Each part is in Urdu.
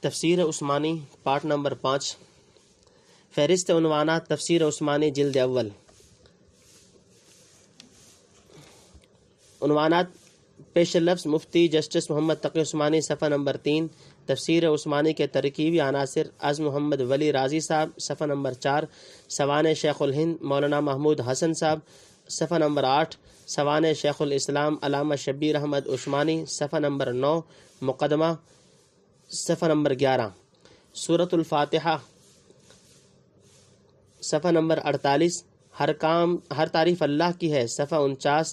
تفسیر عثمانی پارٹ نمبر 5 فہرست عنوانات تفسیر عثمانی جلد اول عنوانات پیش لفظ مفتی جسٹس محمد تقی عثمانی صفحہ نمبر 3 تفسیر عثمانی کے ترکیبی عناصر از محمد ولی رازی صاحب صفحہ نمبر 4 سوانح شیخ الہند مولانا محمود حسن صاحب صفحہ نمبر 8 سوانح شیخ الاسلام علامہ شبیر احمد عثمانی صفحہ نمبر 9 مقدمہ صفحہ نمبر 11 سورۃ الفاتحہ صفحہ نمبر 48 ہر تعریف اللہ کی ہے صفحہ 49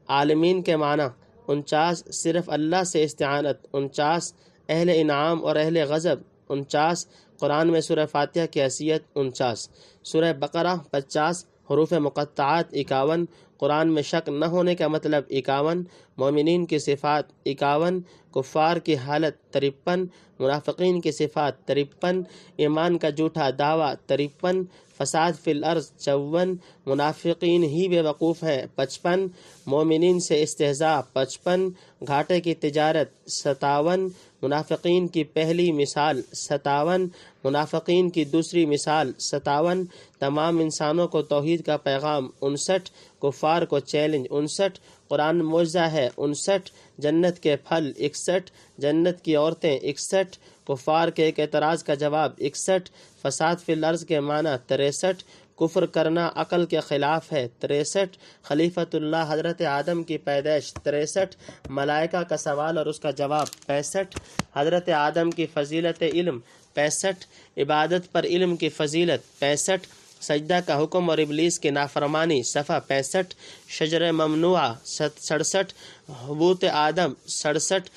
عالمین کے معنی 49 صرف اللہ سے استعانت 49 اہل انعام اور اہل غضب 49 قرآن میں سورہ فاتحہ کی حیثیت 49 سورہ بقرہ 50 حروف مقطعات 51 قرآن میں شک نہ ہونے کا مطلب 51 مومنین کی صفات 51 کفار کی حالت 53 منافقین کی صفات 53 ایمان کا جھوٹا دعویٰ 53 فساد فی الارض 54 منافقین ہی بے وقوف ہیں 55 مومنین سے استہزاء 55 گھاٹے کی تجارت 57 منافقین کی پہلی مثال 57 منافقین کی دوسری مثال 57 تمام انسانوں کو توحید کا پیغام 59 کفار کو چیلنج 59 قرآن معجزہ ہے 59 جنت کے پھل 61 جنت کی عورتیں 61 کفار کے ایک اعتراض کا جواب 61 فساد فی الارض کے معنی 63 کفر کرنا عقل کے خلاف ہے 63 خلیفۃ اللہ حضرت آدم کی پیدائش 63 ملائکہ کا سوال اور اس کا جواب 65 حضرت آدم کی فضیلت علم 65 عبادت پر علم کی فضیلت 65 سجدہ کا حکم اور ابلیس کی نافرمانی صفحہ 65 شجر ممنوعہ 67 حبوط آدم 67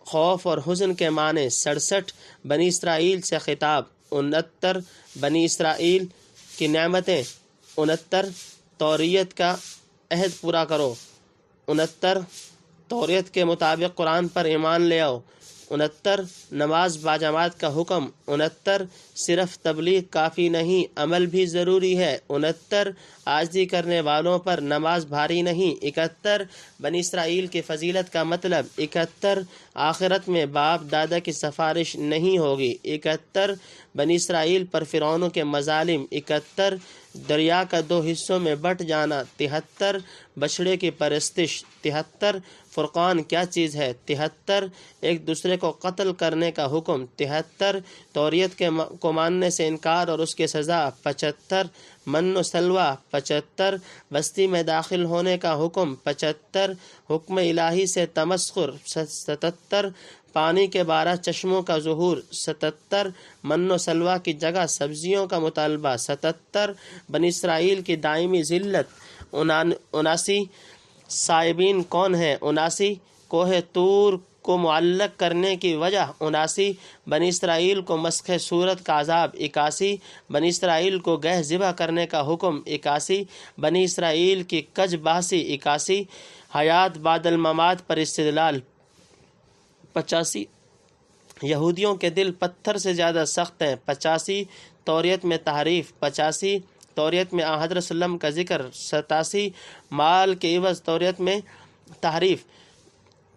خوف اور حزن کے معنی 67 بنی اسرائیل سے خطاب 69 بنی اسرائیل کی نعمتیں 69 توریت کا عہد پورا کرو 69 توریت کے مطابق قرآن پر ایمان لے آؤ 69 نماز باجماعت کا حکم 69 صرف تبلیغ کافی نہیں عمل بھی ضروری ہے 69 عاجزی کرنے والوں پر نماز بھاری نہیں 71 بنی اسرائیل کی فضیلت کا مطلب 71 آخرت میں باپ دادا کی سفارش نہیں ہوگی 71 بنی اسرائیل پر فرعونوں کے مظالم 71 دریا کا 2 حصوں میں بٹ جانا 73 بچھڑے کی پرستش 73 فرقان کیا چیز ہے 73 ایک دوسرے کو قتل کرنے کا حکم 73 توریت کو ماننے سے انکار اور اس کی سزا 75 من و سلوہ 75 بستی میں داخل ہونے کا حکم 75 حکم الہی سے تمسخر 77 پانی کے 12 چشموں کا ظہور 77 من و سلوہ کی جگہ سبزیوں کا مطالبہ 77 بنی اسرائیل کی دائمی ذلت 79 صائبین کون ہیں 79 کوہ طور کو معلق کرنے کی وجہ 79 بنی اسرائیل کو مسخ صورت کا عذاب 81 بنی اسرائیل کو گہ ذبح کرنے کا حکم 81 بنی اسرائیل کی کج باسی 81 حیات بعد الممات پر استدلال 85 یہودیوں کے دل پتھر سے زیادہ سخت ہیں 85 توریت میں تحریف 85 توریت میں حضرت صلی اللہ علیہ وسلم کا ذکر 87 مال کے عوض توریت میں تحریف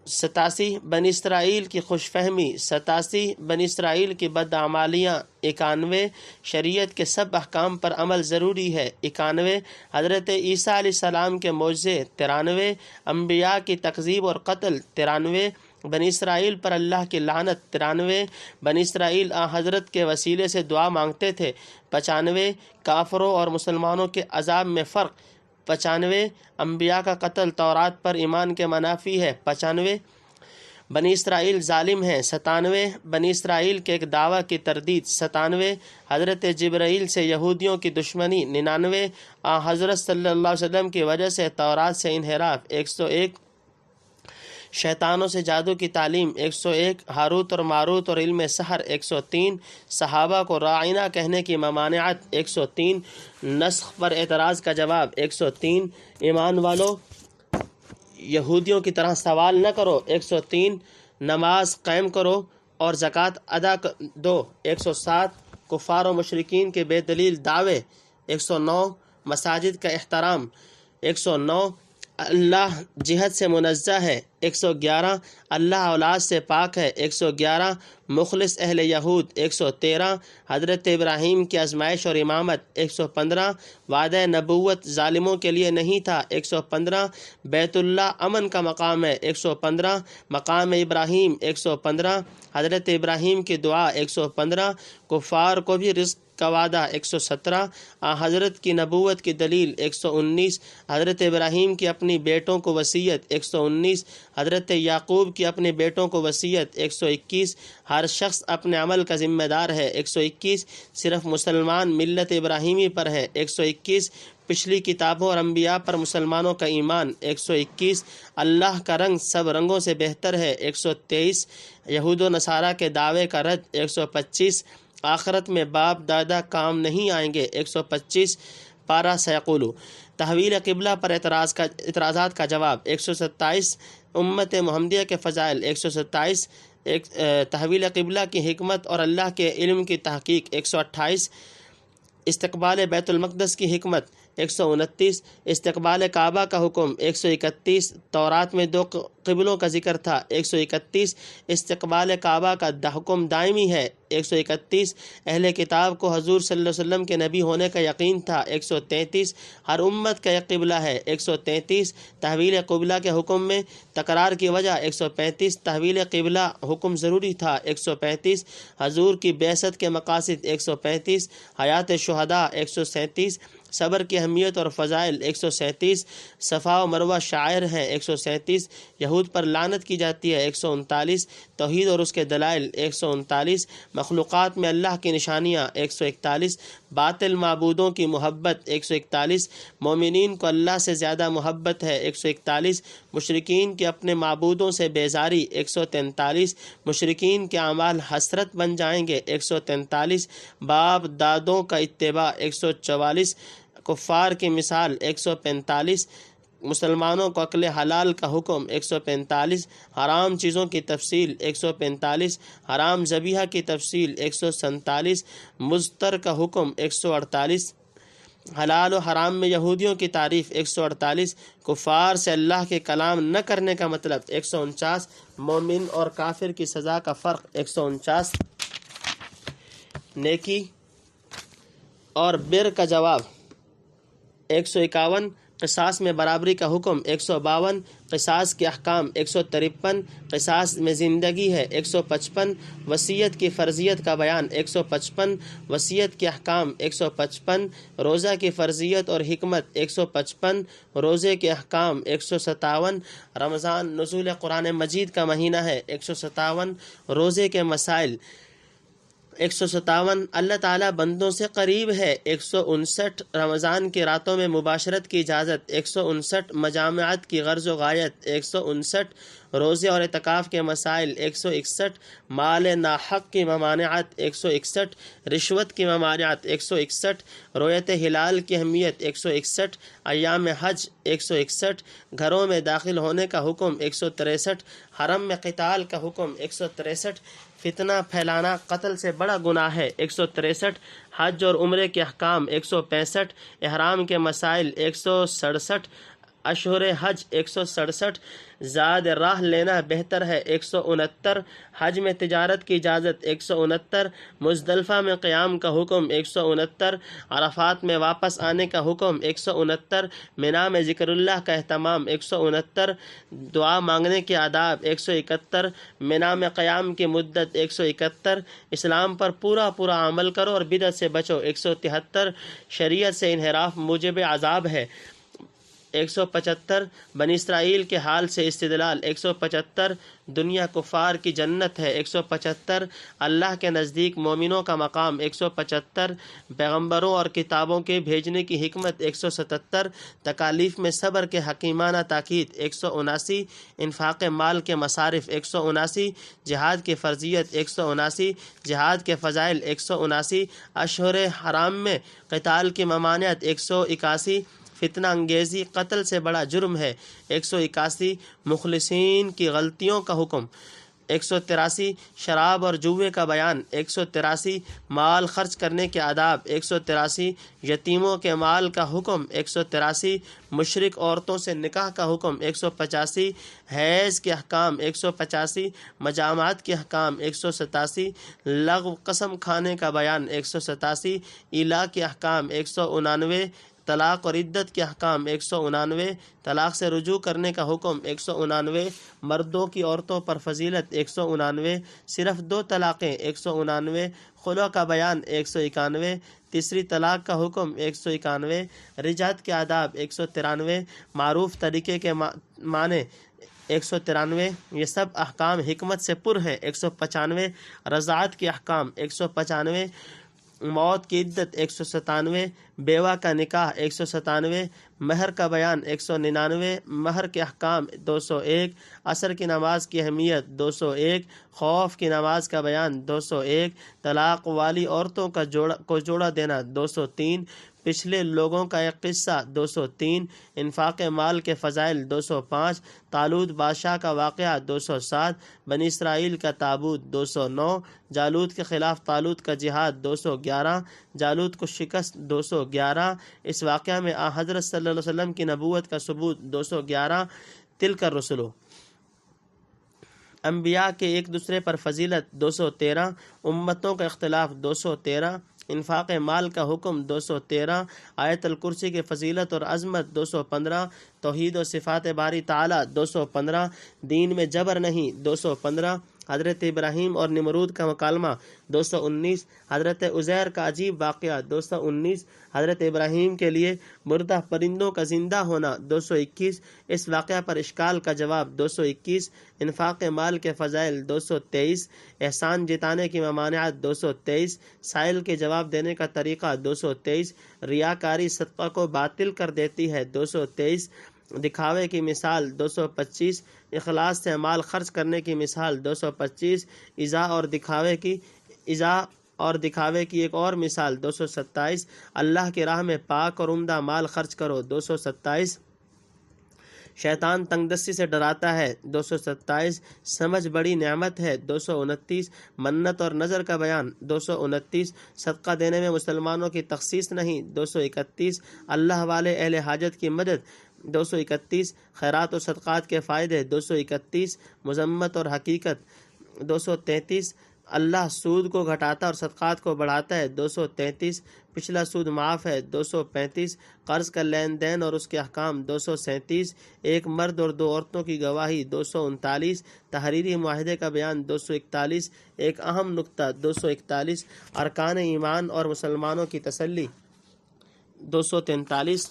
87 بنی اسرائیل کی خوش فہمی 87 بنی اسرائیل کی بدعمالیاں 91 شریعت کے سب احکام پر عمل ضروری ہے 91 حضرت عیسیٰ علیہ السلام کے معجزے 93 انبیاء کی تکذیب اور قتل 93 بنی اسرائیل پر اللہ کی لعنت 93 بنی اسرائیل حضرت کے وسیلے سے دعا مانگتے تھے 95 کافروں اور مسلمانوں کے عذاب میں فرق 95 انبیاء کا قتل تورات پر ایمان کے منافی ہے 95 بنی اسرائیل ظالم ہیں 97 بنی اسرائیل کے ایک دعویٰ کی تردید 97 حضرت جبرائیل سے یہودیوں کی دشمنی 99 حضرت صلی اللہ علیہ وسلم کی وجہ سے تورات سے انحراف 101 شیطانوں سے جادو کی تعلیم 101 ہاروت اور ماروت اور علم سحر 103 صحابہ کو راعینہ کہنے کی ممانعت 103 نسخ پر اعتراض کا جواب 103 ایمان والو یہودیوں کی طرح سوال نہ کرو 103 نماز قائم کرو اور زکوٰۃ ادا دو 107 کفار و مشرکین کے بے دلیل دعوے 109 مساجد کا احترام 109 اللہ جہت سے منزہ ہے۔ 111 اللہ اولاد سے پاک ہے۔ 111 مخلص اہل یہود۔ 113 حضرت ابراہیم کی آزمائش اور امامت۔ 115 وعدہ نبوت ظالموں کے لیے نہیں تھا۔ 115 بیت اللہ امن کا مقام ہے۔ 115 مقام ابراہیم۔ 115 حضرت ابراہیم کی دعا۔ 115 کفار کو بھی رزق کا وعدہ۔ 117 حضرت کی نبوت کی دلیل۔ 119 حضرت ابراہیم کی اپنی بیٹوں کو وصیت۔ 119 حضرت یعقوب کی اپنے بیٹوں کو وصیت۔ 121 ہر شخص اپنے عمل کا ذمہ دار ہے۔ 121 صرف مسلمان ملت ابراہیمی پر ہے۔ 121 پچھلی کتابوں اور انبیاء پر مسلمانوں کا ایمان۔ 121 اللہ کا رنگ سب رنگوں سے بہتر ہے۔ 123 یہود و نصارہ کے دعوے کا رد۔ 125 آخرت میں باپ دادا کام نہیں آئیں گے۔ 125 پارہ سیقولو تحویل قبلہ پر اعتراضات کا جواب۔ 127 امت محمدیہ کے فضائل۔ 127 تحویل قبلہ کی حکمت اور اللہ کے علم کی تحقیق۔ 128 استقبال بیت المقدس کی حکمت۔ 129 استقبال کعبہ کا حکم۔ 131 تورات میں 2 قبلوں کا ذکر تھا۔ 131 استقبال کعبہ کا حکم دائمی ہے۔ 131 اہل کتاب کو حضور صلی اللہ علیہ وسلم کے نبی ہونے کا یقین تھا۔ 133 ہر امت کا ایک قبلہ ہے۔ 133 تحویل قبلہ کے حکم میں تکرار کی وجہ۔ 135 تحویل قبلہ حکم ضروری تھا۔ 135 حضور کی بعثت کے مقاصد۔ 135 حیات شہداء۔ 137 صبر کی اہمیت اور فضائل۔ 137 صفا و مروہ شاعر ہیں۔ 137 یہود پر لعنت کی جاتی ہے۔ 139 توحید اور اس کے دلائل۔ 139 مخلوقات میں اللہ کی نشانیاں۔ 141 باطل معبودوں کی محبت۔ 141 مومنین کو اللہ سے زیادہ محبت ہے۔ 141 مشرکین کے اپنے معبودوں سے بیزاری۔ 143 مشرکین کے اعمال حسرت بن جائیں گے۔ 143 باپ دادوں کا اتباع۔ 144 کفار کی مثال۔ 145 مسلمانوں کو عقل حلال کا حکم۔ 145 حرام چیزوں کی تفصیل۔ 145 حرام ذبیحہ کی تفصیل۔ 147 مضطر کا حکم۔ 148 حلال و حرام میں یہودیوں کی تعریف۔ 148 کفار سے اللہ کے کلام نہ کرنے کا مطلب۔ 149 مومن اور کافر کی سزا کا فرق۔ 149 نیکی اور بر کا جواب۔ 151 قصاص میں برابری کا حکم۔ 152 قصاص کے احکام۔ 153 قصاص میں زندگی ہے۔ 155 وصیت کی فرضیت کا بیان۔ 155 وصیت کے احکام۔ 155 روزہ کی فرضیت اور حکمت۔ 155 روزے کے احکام۔ 157 رمضان نزول قرآن مجید کا مہینہ ہے۔ 157 روزے کے مسائل۔ 157 اللہ تعالیٰ بندوں سے قریب ہے۔ 159 رمضان کی راتوں میں مباشرت کی اجازت۔ 159 مجامعت کی غرض و غایت۔ 159 روزے اور اعتکاف کے مسائل۔ 161 مال ناحق کی ممانعت۔ 161 رشوت کی ممانعت۔ 161 رؤیت ہلال کی اہمیت۔ 161 ایام حج۔ 161 گھروں میں داخل ہونے کا حکم۔ 163 حرم میں قتال کا حکم۔ 163 فتنہ پھیلانا قتل سے بڑا گناہ ہے۔ 163 حج اور عمرے کے احکام۔ 165 احرام کے مسائل۔ 167 اشہر حج۔ 167 زاد راہ لینا بہتر ہے۔ 169 حج میں تجارت کی اجازت۔ 169 مزدلفہ میں قیام کا حکم۔ 169 عرفات میں واپس آنے کا حکم۔ 169 منا میں ذکر اللہ کا اہتمام۔ 169 دعا مانگنے کے آداب۔ 171 منا میں قیام کی مدت۔ 171 اسلام پر پورا عمل کرو اور بدعت سے بچو۔ 173 شریعت سے انحراف موجب عذاب ہے۔ 175 بنی اسرائیل کے حال سے استدلال۔ 175 دنیا کفار کی جنت ہے۔ 175 اللہ کے نزدیک مومنوں کا مقام۔ 175 پیغمبروں اور کتابوں کے بھیجنے کی حکمت۔ 177 تکالیف میں صبر کے حکیمانہ تاکید۔ 179 انفاق مال کے مصارف۔ 179 جہاد کی فرضیت۔ 179 جہاد کے فضائل۔ 179 اشہر حرام میں قتال کی ممانعت۔ 181 فتنہ انگیزی قتل سے بڑا جرم ہے۔ 181 مخلصین کی غلطیوں کا حکم۔ 183 شراب اور جوے کا بیان، 183 مال خرچ کرنے کے آداب، 183 یتیموں کے مال کا حکم، 183 مشرک عورتوں سے نکاح کا حکم، 185 حیض کے احکام، 185 مجامعات کے احکام، 187 لغو قسم کھانے کا بیان، 187 ایلا کے احکام، 189 طلاق اور عدت کے احکام، 189 طلاق سے رجوع کرنے کا حکم، 189 مردوں کی عورتوں پر فضیلت، 189 صرف 2 طلاقیں، 189 خلع کا بیان، 191 تیسری طلاق کا حکم، 191 رجعت کے آداب، 193 معروف طریقے کے معنی، 193 یہ سب احکام حکمت سے پر ہیں، 195 رضاعت کے احکام، 195 موت کی عدت، 197 بیوہ کا نکاح، 197 مہر کا بیان، 199 مہر کے احکام، 201 عصر کی نماز کی اہمیت، 201 خوف کی نماز کا بیان، 201 طلاق والی عورتوں کو جوڑا دینا، 203 پچھلے لوگوں کا ایک قصہ، 203 انفاق مال کے فضائل، 205 طالوت بادشاہ کا واقعہ، 207 بنی اسرائیل کا تابوت، 209 جالوت کے خلاف طالوت کا جہاد، 211 جالوت کو شکست، 211 اس واقعہ میں حضرت صلی اللہ علیہ وسلم کی نبوت کا ثبوت، 211 تلک الرسل انبیاء کے ایک دوسرے پر فضیلت، 213 امتوں کا اختلاف، 213 انفاق مال کا حکم، 213 آیت الکرسی کی فضیلت اور عظمت، 215 توحید و صفات باری تعالی، 215 دین میں جبر نہیں، 215 حضرت ابراہیم اور نمرود کا مکالمہ، 219 حضرت عزیر کا عجیب واقعہ، 219 حضرت ابراہیم کے لیے مردہ پرندوں کا زندہ ہونا، 221 اس واقعہ پر اشکال کا جواب، 221 انفاق مال کے فضائل، 223 احسان جتانے کی ممانعت، 223 سائل کے جواب دینے کا طریقہ، 223 ریاکاری صدقہ کو باطل کر دیتی ہے، 223 دکھاوے کی مثال، 225 اخلاص سے مال خرچ کرنے کی مثال، 225 ایذا اور دکھاوے کی ایک اور مثال، 227 اللہ کی راہ میں پاک اور عمدہ مال خرچ کرو، 227 شیطان تنگ دستی سے ڈراتا ہے، 227 سمجھ بڑی نعمت ہے، 229 منت اور نظر کا بیان، 229 صدقہ دینے میں مسلمانوں کی تخصیص نہیں، 231 اللہ والے اہل حاجت کی مدد، 231 خیرات و صدقات کے فائدے، 231 مذمت اور حقیقت، 233 اللہ سود کو گھٹاتا اور صدقات کو بڑھاتا ہے، 233 پچھلا سود معاف ہے، 235 قرض کا لین دین اور اس کے احکام، 237 ایک مرد اور 2 عورتوں کی گواہی، 239 تحریری معاہدے کا بیان، 241 ایک اہم نکتہ، 241 ارکان ایمان اور مسلمانوں کی تسلی، 243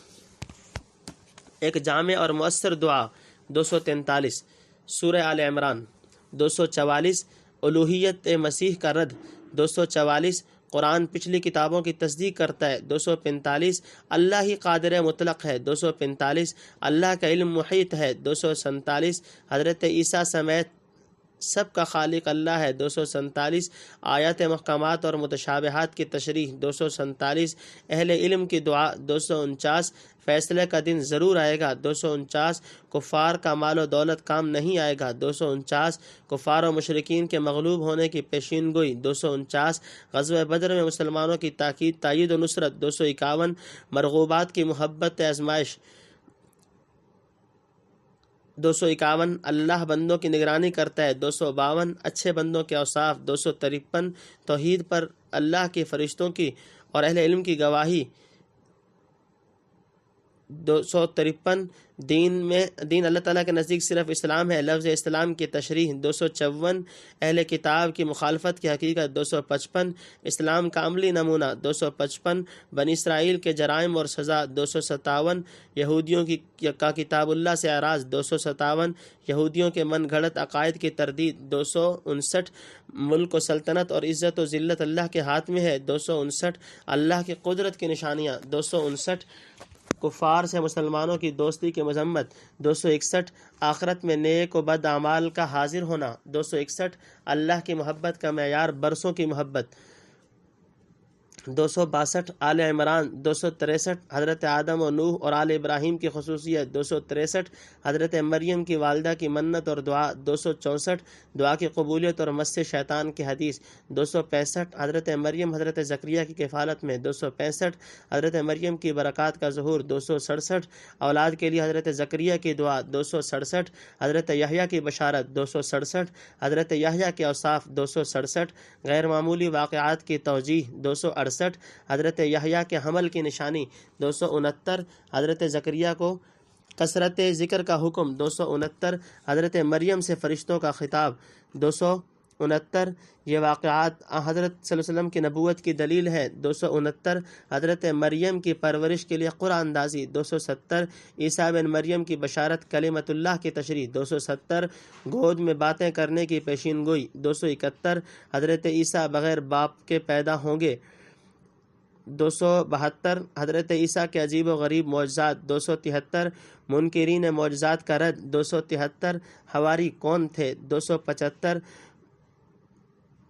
ایک جامع اور مؤثر دعا، 243 سورہ آل عمران، 244 الوہیت مسیح کا رد، 244 قرآن پچھلی کتابوں کی تصدیق کرتا ہے، 245 اللہ ہی قادر مطلق ہے، 245 اللہ کا علم محیط ہے، 247 حضرت عیسیٰ سمیت سب کا خالق اللہ ہے، 247 آیات محکمات اور متشابہات کی تشریح، 247 اہل علم کی دعا، 249 فیصلے کا دن ضرور آئے گا، 249 کفار کا مال و دولت کام نہیں آئے گا، 249 کفار و مشرکین کے مغلوب ہونے کی پیشین گوئی، 249 غزوہ بدر میں مسلمانوں کی تائید و نصرت، 251 مرغوبات کی محبت آزمائش، 251 اللہ بندوں کی نگرانی کرتا ہے، 252 اچھے بندوں کے اوصاف، 253 توحید پر اللہ کے فرشتوں کی اور اہل علم کی گواہی، 253 دین اللہ تعالیٰ کے نزدیک صرف اسلام ہے، لفظ اسلام کی تشریح، 254 اہل کتاب کی مخالفت کی حقیقت، 255 اسلام کا عملی نمونہ، 255 بنی اسرائیل کے جرائم اور سزا، 257 یہودیوں کا کتاب اللہ سے اعراض، 257 یہودیوں کے من گھڑت عقائد کی تردید، 259 ملک و سلطنت اور عزت و ذلت اللہ کے ہاتھ میں ہے، 259 اللہ کی قدرت کی نشانیاں، 259 کفار سے مسلمانوں کی دوستی کی مذمت، 261 آخرت میں نیک و بد اعمال کا حاضر ہونا، 261 اللہ کی محبت کا معیار برسوں کی محبت، 262 آل عمران، 263 حضرت آدم و نوح اور آل ابراہیم کی خصوصیت، 263 حضرت مریم کی والدہ کی منت اور دعا، 264 دعا کی قبولیت اور مس شیطان کی حدیث، 265 حضرت مریم حضرت زکریا کی کفالت میں، 265 حضرت مریم کی برکات کا ظہور، 267 اولاد کے لیے حضرت زکریا کی دعا، 267 حضرت یحییٰ کی بشارت، 267 حضرت یحییٰ کے اوصاف، 267 غیر معمولی واقعات کی توجیہ، 268 حضرت یحییٰ کے حمل کی نشانی، 269 حضرت زکریا کو کثرت ذکر کا حکم، 269 حضرت مریم سے فرشتوں کا خطاب، 269 یہ واقعات حضرت صلی اللہ علیہ وسلم کی نبوت کی دلیل ہے، 269 حضرت مریم کی پرورش کے لیے قرآن اندازی، 270 عیسیٰ بن مریم کی بشارت کلمت اللہ کی تشریح، 270 گود میں باتیں کرنے کی پیشین گوئی، 271 حضرت عیسیٰ بغیر باپ کے پیدا ہوں گے، 272 حضرت عیسیٰ کے عجیب و غریب معجزات، 273 منکرین معجزات کا رد، 273 حواری کون تھے، 275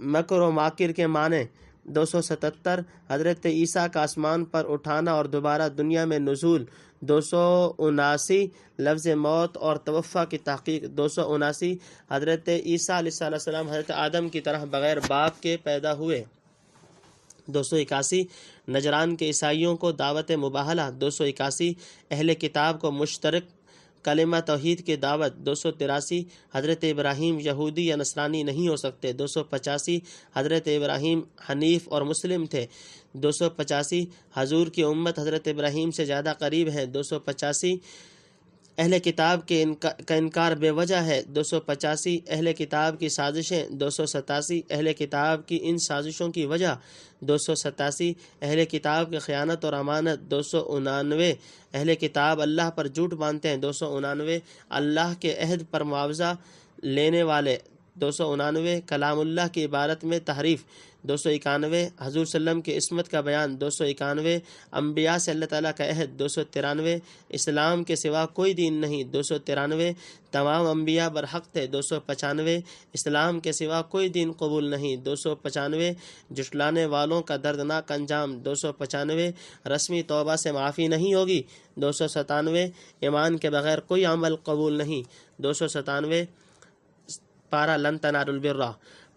مکر و ماکر کے معنی، 277 حضرت عیسیٰ کا آسمان پر اٹھانا اور دوبارہ دنیا میں نزول، 279 لفظ موت اور توفہ کی تحقیق، 279 حضرت عیسیٰ علیہ السلام حضرت آدم کی طرح بغیر باپ کے پیدا ہوئے، 281 نجران کے عیسائیوں کو دعوت مباہلہ، 281 اہل کتاب کو مشترک کلمہ توحید کی دعوت، 283 حضرت ابراہیم یہودی یا نصرانی نہیں ہو سکتے، 285 حضرت ابراہیم حنیف اور مسلم تھے، 285 حضور کی امت حضرت ابراہیم سے زیادہ قریب ہیں، 285 اہل کتاب کا انکار بے وجہ ہے، 285 اہل کتاب کی سازشیں، 287 اہل کتاب کی ان سازشوں کی وجہ، 287 اہل کتاب کی خیانت اور امانت، 289 اہل کتاب اللہ پر جھوٹ باندھتے ہیں، 289 اللہ کے عہد پر معاوضہ لینے والے، 289 کلام اللہ کی عبارت میں تحریف، 291 حضور صلی اللہ علیہ وسلم کی عصمت کا بیان، 291 انبیاء سے اللہ تعالیٰ کا عہد، 293 اسلام کے سوا کوئی دین نہیں، 293 تمام انبیاء برحق تھے، 295 اسلام کے سوا کوئی دین قبول نہیں، 295 جھٹلانے والوں کا دردناک انجام، 295 رسمی توبہ سے معافی نہیں ہوگی، 297 ایمان کے بغیر کوئی عمل قبول نہیں، 297 پارہ لن تنالوا البر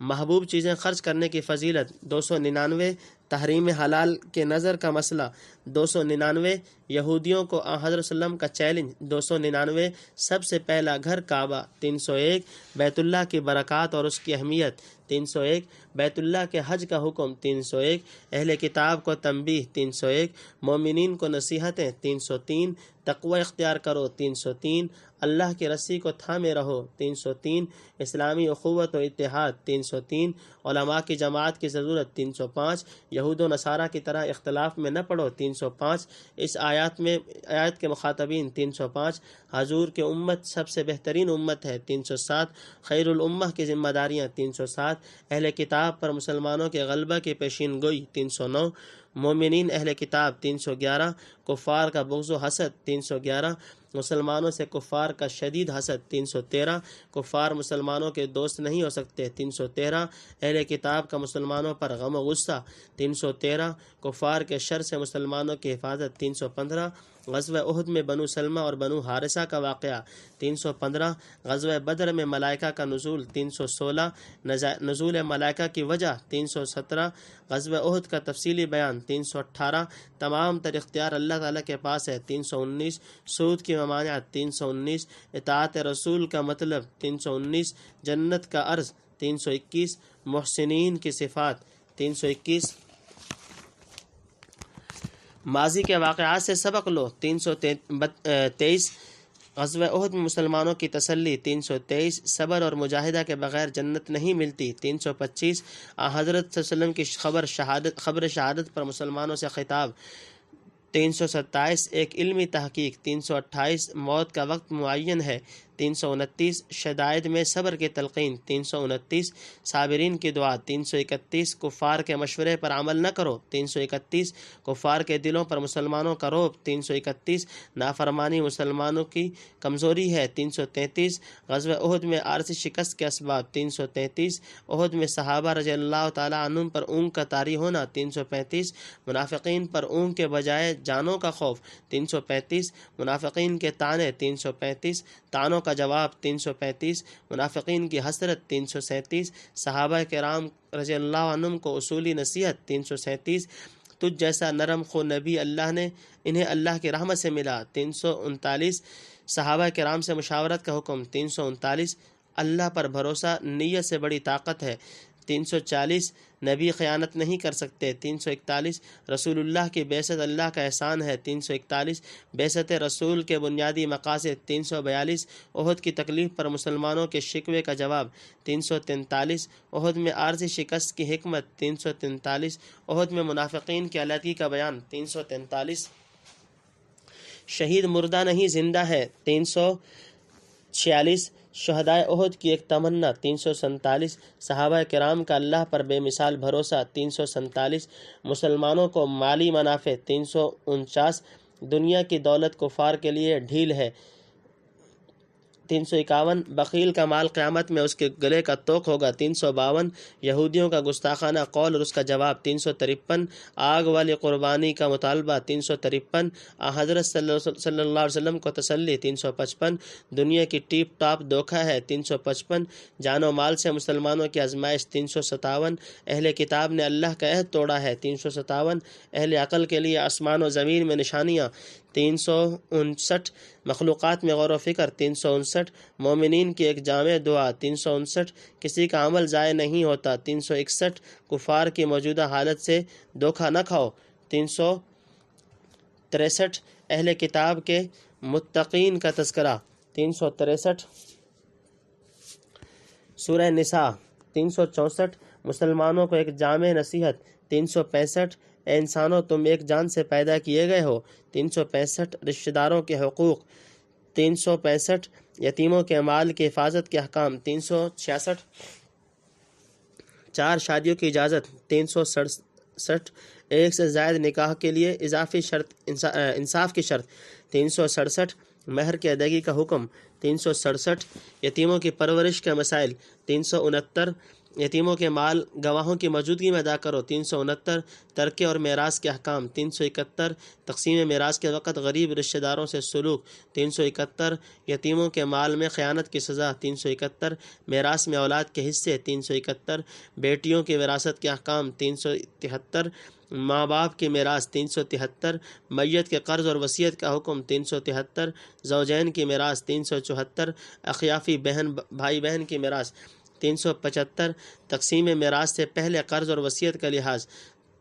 محبوب چیزیں خرچ کرنے کی فضیلت، 299 تحریم حلال کے نظر کا مسئلہ، 299 یہودیوں کو حضرت صلی اللہ علیہ وسلم کا چیلنج، 299 سب سے پہلا گھر کعبہ، 301 بیت اللہ کی برکات اور اس کی اہمیت، 301 بیت اللہ کے حج کا حکم، 301 اہل کتاب کو تنبیہ، 301 مومنین کو نصیحتیں، 303 تقوی اختیار کرو، 303 اللہ کی رسی کو تھامے رہو، 303 اسلامی اخوت و اتحاد، 303 علماء کی جماعت کی ضرورت، 305 یہود و نصارہ کی طرح اختلاف میں نہ پڑو، 305 اس آیات کے مخاطبین، 305 حضور کے امت سب سے بہترین امت ہے، 307 خیر الامہ کی ذمہ داریاں، 307 اہل کتاب پر مسلمانوں کے غلبہ کی پیشین گوئی، 309 مومنین اہل کتاب، 311 کفار کا بغض و حسد، 311 مسلمانوں سے کفار کا شدید حسد، 313 کفار مسلمانوں کے دوست نہیں ہو سکتے، 313 اہل کتاب کا مسلمانوں پر غم و غصہ، 313 کفار کے شر سے مسلمانوں کی حفاظت، 315 غزوہ احد میں بنو سلمہ اور بنو حارثہ کا واقعہ، 315 غزوہ بدر میں ملائکہ کا نزول، 316 نزول ملائکہ کی وجہ، 317 غزوہ احد کا تفصیلی بیان، 318 تمام تر اختیار اللہ تعالیٰ کے پاس ہے، 319 سود کی ممانعت، 319 اطاعت رسول کا مطلب، 319 جنت کا عرض، 321 محسنین کی صفات، 321 ماضی کے واقعات سے سبق لو، 323 غزوہ احد میں مسلمانوں کی تسلی، 323 صبر اور مجاہدہ کے بغیر جنت نہیں ملتی، 325 حضرت صلی اللہ علیہ وسلم کی خبر شہادت پر مسلمانوں سے خطاب، 327 ایک علمی تحقیق، 328 موت کا وقت معین ہے، 329 شدائد میں صبر کی تلقین، 329 صابرین کی دعا، 331 کفار کے مشورے پر عمل نہ کرو، 331 کفار کے دلوں پر مسلمانوں کا رعب، 331 نافرمانی مسلمانوں کی کمزوری ہے، 333 غزوہ احد میں عارضی شکست کے اسباب، 333 احد میں صحابہ رضی اللہ تعالیٰ عنہم پر اونگ کا طاری ہونا، 335 منافقین پر اونگ کے بجائے جانوں کا خوف، 335 منافقین کے طعنے، 335 طعنوں کا جواب، 335 منافقین کی حسرت، 337 صحابہ کرام رضی اللہ عنہم کو اصولی نصیحت، 337 تجھ جیسا نرم خو نبی اللہ نے انہیں اللہ کی رحمت سے ملا، 339 صحابہ کرام سے مشاورت کا حکم، 339 اللہ پر بھروسہ نیت سے بڑی طاقت ہے، 340 نبی خیانت نہیں کر سکتے، 341 رسول اللہ کی بعثت اللہ کا احسان ہے، 341 بعثت رسول کے بنیادی مقاصد، 342 احد کی تکلیف پر مسلمانوں کے شکوے کا جواب، 343 احد میں عارضی شکست کی حکمت، 343 احد میں منافقین کی علیحدگی کا بیان، 343 شہید مردہ نہیں زندہ ہے، 346 شہدائے احد کی ایک تمنا، 347 صحابہ کرام کا اللہ پر بے مثال بھروسہ، 347 مسلمانوں کو مالی منافع، 349 دنیا کی دولت کفار کے لیے ڈھیل ہے، 351 بخیل کا مال قیامت میں اس کے گلے کا توق ہوگا، 352 یہودیوں کا گستاخانہ قول اور اس کا جواب، 353 آگ والی قربانی کا مطالبہ، 353 حضرت صلی اللہ علیہ وسلم کو تسلی، 355 دنیا کی ٹیپ ٹاپ دھوکہ ہے، 355 جان و مال سے مسلمانوں کی آزمائش، 357 اہل کتاب نے اللہ کا عہد توڑا ہے، 357 اہل عقل کے لیے آسمان و زمین میں نشانیاں، 359 مخلوقات میں غور و فکر، 359 مومنین کی ایک جامع دعا، 359 کسی کا عمل ضائع نہیں ہوتا، 361 کفار کی موجودہ حالت سے دھوکہ نہ کھاؤ، 363 اہل کتاب کے متقین کا تذکرہ، 363 سورہ نساء، 364 مسلمانوں کو ایک جامع نصیحت، 365 اے انسانوں تم ایک جان سے پیدا کیے گئے ہو، 365 رشتہ داروں کے حقوق، 365 یتیموں کے مال کی حفاظت کے احکام، 366 4 شادیوں کی اجازت، 367 ایک سے زائد نکاح کے لیے اضافی شرط انصاف کی شرط، 367 مہر کی ادائیگی کا حکم، 367 یتیموں کی پرورش کے مسائل، 369 یتیموں کے مال گواہوں کی موجودگی میں ادا کرو، 369 ترکے اور میراث کے احکام، 371 تقسیم میراث کے وقت غریب رشتہ داروں سے سلوک، 371 یتیموں کے مال میں خیانت کی سزا، 371 میراث میں اولاد کے حصے، 371 بیٹیوں کی وراثت کے احکام، 373 ماں باپ کی میراث، 373 میت کے قرض اور وصیت کا حکم، 373 زوجین کی میراث، 374 اخیافی بھائی بہن کی میراث، 375 تقسیم میراث سے پہلے قرض اور وصیت کا لحاظ،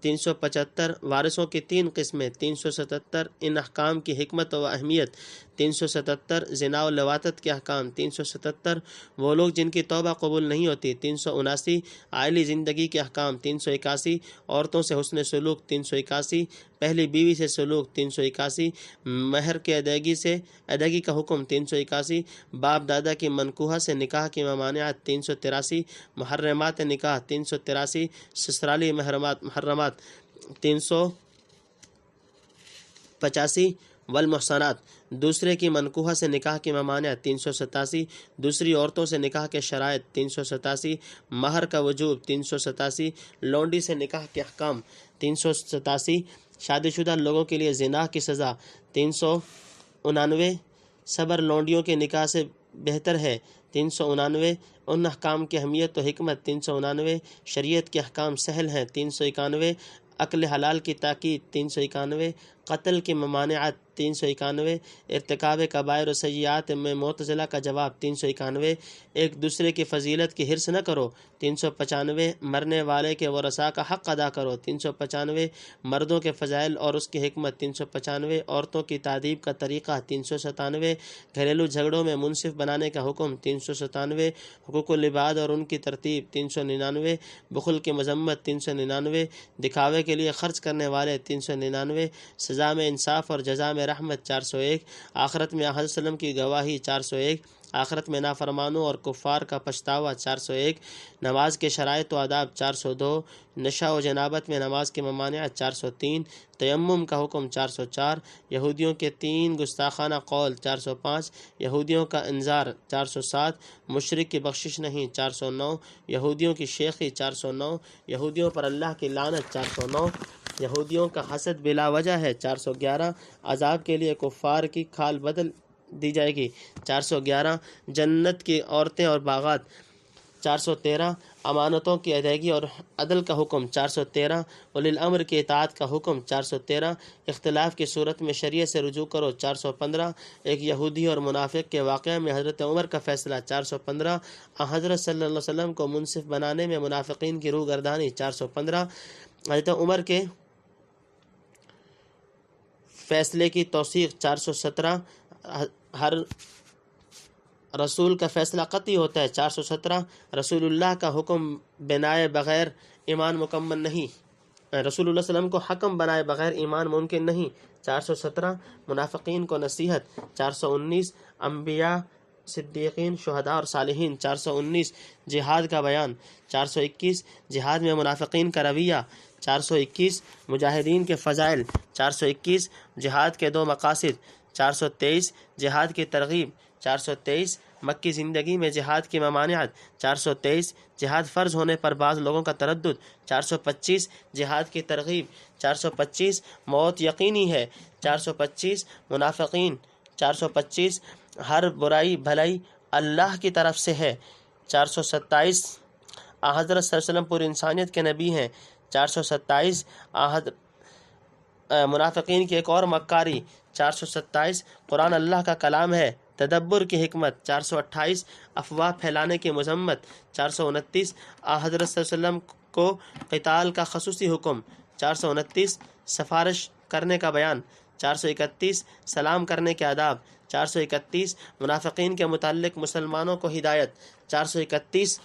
375 وارثوں کی 3 قسمیں، 377 ان احکام کی حکمت و اہمیت، 377 زنا و لواطت کے احکام، 377 وہ لوگ جن کی توبہ قبول نہیں ہوتی، 379 عائلی زندگی کے احکام، 381 عورتوں سے حسن سلوک، 381 پہلی بیوی سے سلوک، 381 مہر کے ادائیگی کا حکم، 381 باپ دادا کی منکوحہ سے نکاح کی ممانعت، 383 محرمات نکاح، 383 سسرالی محرمات، 385 والمحصنات دوسرے کی منکوحہ سے نکاح کی ممانعت، 387 دوسری عورتوں سے نکاح کے شرائط، 387 مہر کا وجوب، 387 لونڈی سے نکاح کے احکام، 387 شادی شدہ لوگوں کے لیے زنا کی سزا، 389 صبر لونڈیوں کے نکاح سے بہتر ہے، 389 ان احکام کی اہمیت و حکمت، 389 شریعت کے احکام سہل ہیں، 391 عقل حلال کی تاکید، 391 قتل کی ممانعت، 391 ارتکاب کبائر و سیئات میں معتزلہ کا جواب، 391 ایک دوسرے کی فضیلت کی حرص نہ کرو، 395 مرنے والے کے ورثاء کا حق ادا کرو، 395 مردوں کے فضائل اور اس کی حکمت، 395 عورتوں کی تعذیب کا طریقہ، 397 گھریلو جھگڑوں میں منصف بنانے کا حکم، 397 حقوق العباد اور ان کی ترتیب، 399 بخل کی مذمت، 399 دکھاوے کے لیے خرچ کرنے والے، 399 سزا میں انصاف اور جزا میں رحمت، 401 آخرت میں حضرت وسلم کی گواہی، 401 آخرت میں نافرمانوں اور کفار کا پچھتاوا 401، نماز کے شرائط و آداب 402، نشہ و جنابت میں نماز کے ممانعت 403، تیمم کا حکم 404، یہودیوں کے 3 گستاخانہ قول 405، یہودیوں کا انذار 407، مشرک کی بخشش نہیں 409، یہودیوں کی شیخی 409، یہودیوں پر اللہ کی لعنت 409، یہودیوں کا حسد بلا وجہ ہے 411، عذاب کے لیے کفار کی کھال بدل دی جائے گی 411، جنت کی عورتیں اور باغات 413، امانتوں کی ادائیگی اور عدل کا حکم 413، اولی الامر کی اطاعت کا حکم 413، اختلاف کی صورت میں شریعت سے رجوع کرو 415، ایک یہودی اور منافق کے واقعہ میں حضرت عمر کا فیصلہ 415، حضرت صلی اللہ علیہ وسلم کو منصف بنانے میں منافقین کی روح گردانی 415، حضرت عمر کے فیصلے کی توثیق 417، ہر رسول کا فیصلہ قطعی ہوتا ہے 417، رسول اللہ کا حکم بنائے بغیر ایمان مکمل نہیں، رسول اللہ صلی اللہ علیہ وسلم کو حکم بنائے بغیر ایمان ممکن نہیں 417، منافقین کو نصیحت 419، انبیاء صدیقین شہداء اور صالحین 419، جہاد کا بیان 421، جہاد میں منافقین کا رویہ 421، مجاہدین کے فضائل 421، جہاد کے 2 مقاصد 423، جہاد کی ترغیب 423، مکی زندگی میں جہاد کی ممانعت 423، جہاد فرض ہونے پر بعض لوگوں کا تردد 425، جہاد کی ترغیب 425، موت یقینی ہے 425، منافقین 425، ہر برائی بھلائی اللہ کی طرف سے ہے 427، حضرت صلی اللہ علیہ وسلم پوری انسانیت کے نبی ہیں 427، منافقین کی ایک اور مکاری 427، قرآن اللہ کا کلام ہے، تدبر کی حکمت 428، افواہ پھیلانے کی مذمت 429، حضرت صلی اللہ علیہ وسلم کو قتال کا خصوصی حکم 429، سفارش کرنے کا بیان 431، سلام کرنے کے آداب 431، منافقین کے متعلق مسلمانوں کو ہدایت 431،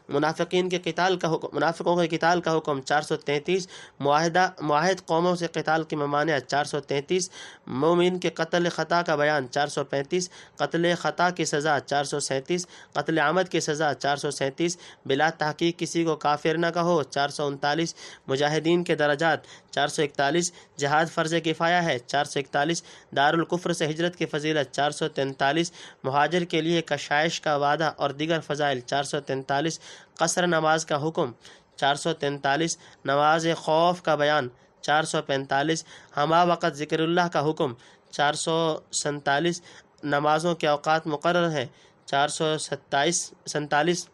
منافقین کے قتال کا حکم، منافقوں کے قتال کا حکم 433، معاہد قوموں سے قتال کی ممانعت 433، مومن کے قتل خطا کا بیان 435، قتل خطا کی سزا 437، قتل عمد کی سزا 437، بلا تحقیق کسی کو کافر نہ کہو 439، مجاہدین کے درجات 441، جہاد فرض کفایہ ہے 441، دارالکفر سے ہجرت کی فضیلت 443، مہاجر کے لیے کشائش کا وعدہ اور دیگر فضائل 443، قصر نماز کا حکم 443، نماز خوف کا بیان 445، ہمہ وقت ذکر اللہ کا حکم 447، نمازوں کے اوقات مقرر ہیں 447،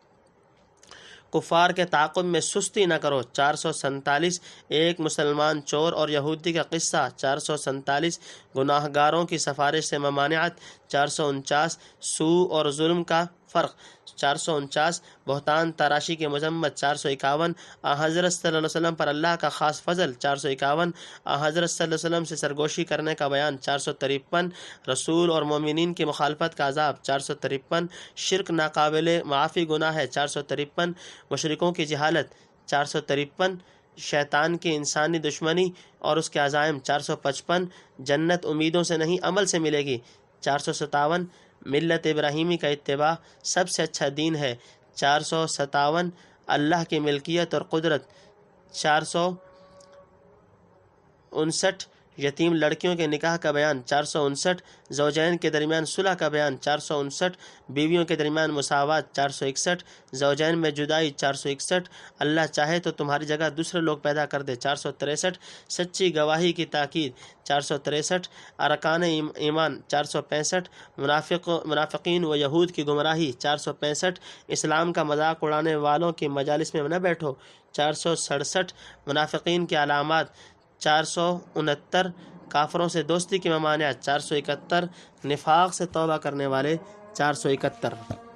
کفار کے تعاقب میں سستی نہ کرو 447، ایک مسلمان چور اور یہودی کا قصہ 447، گناہ گاروں کی سفارش سے ممانعت 449، سوء اور ظلم کا فرق 449، بہتان تراشی کی مذمت 451، حضرت صلی اللہ علیہ وسلم پر اللہ کا خاص فضل 451، حضرت صلی اللہ علیہ وسلم سے سرگوشی کرنے کا بیان 453، رسول اور مومنین کی مخالفت کا عذاب 453، شرک ناقابل معافی گناہ ہے 453، مشرکوں کی جہالت 453، شیطان کی انسانی دشمنی اور اس کے عزائم 455، جنت امیدوں سے نہیں عمل سے ملے گی 457، ملت ابراہیمی کا اتباع سب سے اچھا دین ہے 457، اللہ کی ملکیت اور قدرت 459، یتیم لڑکیوں کے نکاح کا بیان 459، زوجین کے درمیان صلح کا بیان 459، بیویوں کے درمیان مساوات 461، زوجین میں جدائی 461، اللہ چاہے تو تمہاری جگہ دوسرے لوگ پیدا کر دے 463، سچی گواہی کی تاکید 463، ارکان ایمان 465، منافقین و یہود کی گمراہی 465، اسلام کا مذاق اڑانے والوں کی مجالس میں نہ بیٹھو 467، منافقین کی علامات 469، کافروں سے دوستی کی ممانعت 471، نفاق سے توبہ کرنے والے 471۔